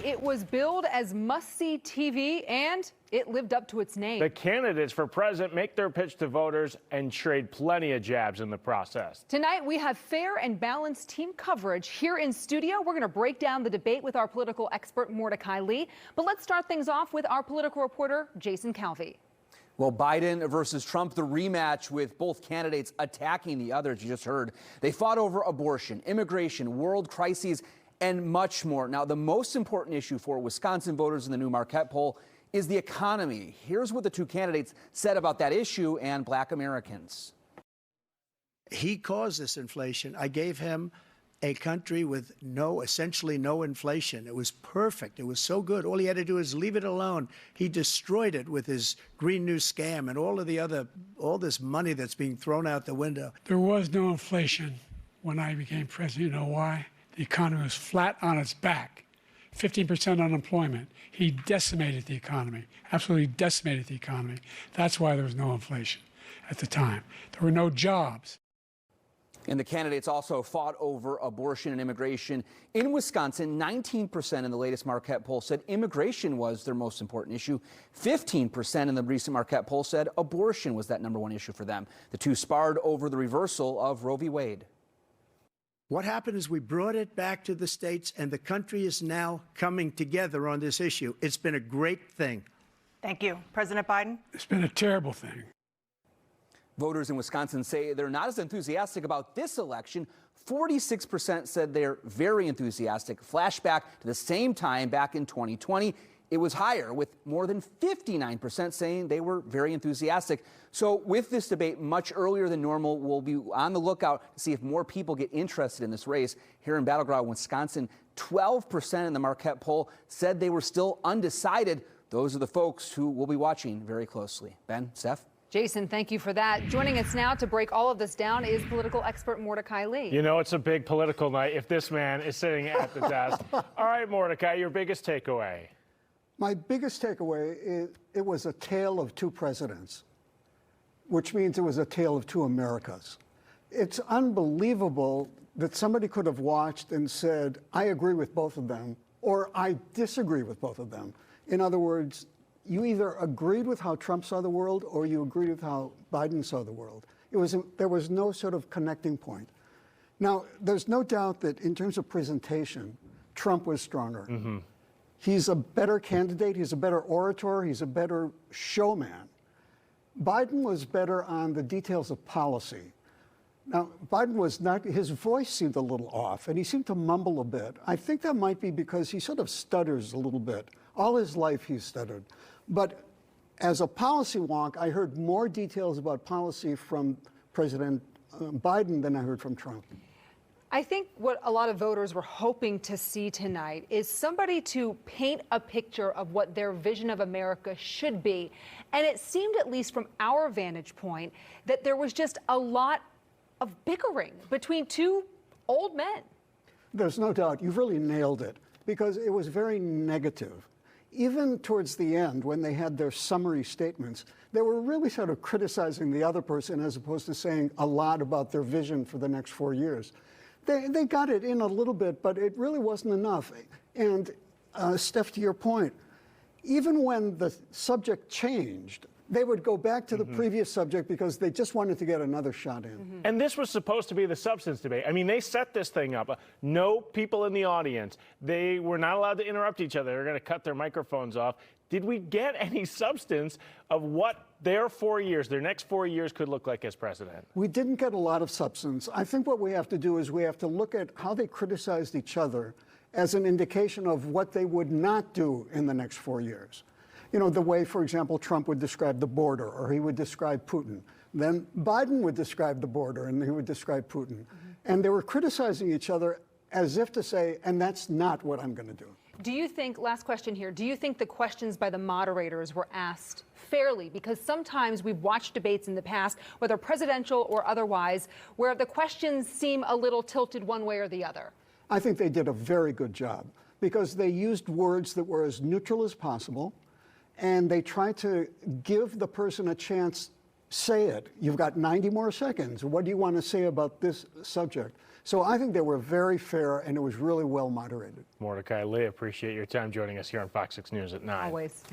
it was billed as must-see TV, and it lived up to its name. The candidates for president make their pitch to voters and trade plenty of jabs in the process. Tonight, we have fair and balanced team coverage. Here in studio, we're going to break down the debate with our political expert, Mordecai Lee. But let's start things off with our political reporter, Jason Calvi. Well, Biden versus Trump, the rematch with both candidates attacking the others. You just heard. They fought over abortion, immigration, world crises, and much more. Now, the most important issue for Wisconsin voters in the new Marquette poll is the economy. Here's what the two candidates said about that issue and Black Americans. He caused this inflation. I gave him a country with essentially no inflation. It was perfect. It was so good. All he had to do is leave it alone. He destroyed it with his Green New scam and all this money that's being thrown out the window. There was no inflation when I became president. You know why? The economy was flat on its back. 15% unemployment. He decimated the economy, absolutely decimated the economy. That's why there was no inflation at the time. There were no jobs. And the candidates also fought over abortion and immigration. In Wisconsin, 19% in the latest Marquette poll said immigration was their most important issue. 15% in the recent Marquette poll said abortion was that #1 issue for them. The two sparred over the reversal of Roe v. Wade. What happened is we brought it back to the states, and the country is now coming together on this issue. It's been a great thing. Thank you. President Biden? It's been a terrible thing. Voters in Wisconsin say they're not as enthusiastic about this election. 46% said they're very enthusiastic. Flashback to the same time back in 2020. It was higher, with more than 59% saying they were very enthusiastic. So with this debate much earlier than normal, we'll be on the lookout to see if more people get interested in this race. Here in Battleground, Wisconsin, 12% in the Marquette poll said they were still undecided. Those are the folks who will be watching very closely. Ben, Steph? Jason, thank you for that. Joining us now to break all of this down is political expert Mordecai Lee. You know, it's a big political night if this man is sitting at the desk. All right, Mordecai, your biggest takeaway. My biggest takeaway is it was a tale of two presidents, which means it was a tale of two Americas. It's unbelievable that somebody could have watched and said, I agree with both of them, or I disagree with both of them. In other words, you either agreed with how Trump saw the world or you agreed with how Biden saw the world. There was no sort of connecting point. Now, there's no doubt that in terms of presentation, Trump was stronger. Mm-hmm. He's a better candidate, he's a better orator, he's a better showman. Biden was better on the details of policy. Now, Biden was not, his voice seemed a little off, and he seemed to mumble a bit. I think that might be because he sort of stutters a little bit. All his life he's stuttered. But as a policy wonk, I heard more details about policy from President Biden than I heard from Trump. I think what a lot of voters were hoping to see tonight is somebody to paint a picture of what their vision of America should be. And it seemed, at least from our vantage point, that there was just a lot of bickering between two old men. There's no doubt. You've really nailed it, because it was very negative. Even towards the end, when they had their summary statements, they were really sort of criticizing the other person as opposed to saying a lot about their vision for the next 4 years. They got it in a little bit, but it really wasn't enough. And Steph, to your point, even when the subject changed, they would go back to the previous subject because they just wanted to get another shot in. And this was supposed to be the substance debate. I mean, they set this thing up. No people in the audience. They were not allowed to interrupt each other. They're going to cut their microphones off. Did we get any substance of what their 4 years, their next 4 years could look like as president? We didn't get a lot of substance. I think what we have to do is we have to look at how they criticized each other as an indication of what they would not do in the next 4 years. You know, the way, for example, Trump would describe the border, or he would describe Putin. Then Biden would describe the border, and he would describe Putin. And they were criticizing each other as if to say, and that's not what I'm going to do. Do you think, last question here, do you think the questions by the moderators were asked fairly? Because sometimes we've watched debates in the past, whether presidential or otherwise, where the questions seem a little tilted one way or the other. I think they did a very good job, because they used words that were as neutral as possible, and they tried to give the person a chance. Say it. You've got 90 more seconds. What do you want to say about this subject? So I think they were very fair, and it was really well moderated. Mordecai Lee, appreciate your time joining us here on Fox 6 News at 9. Always.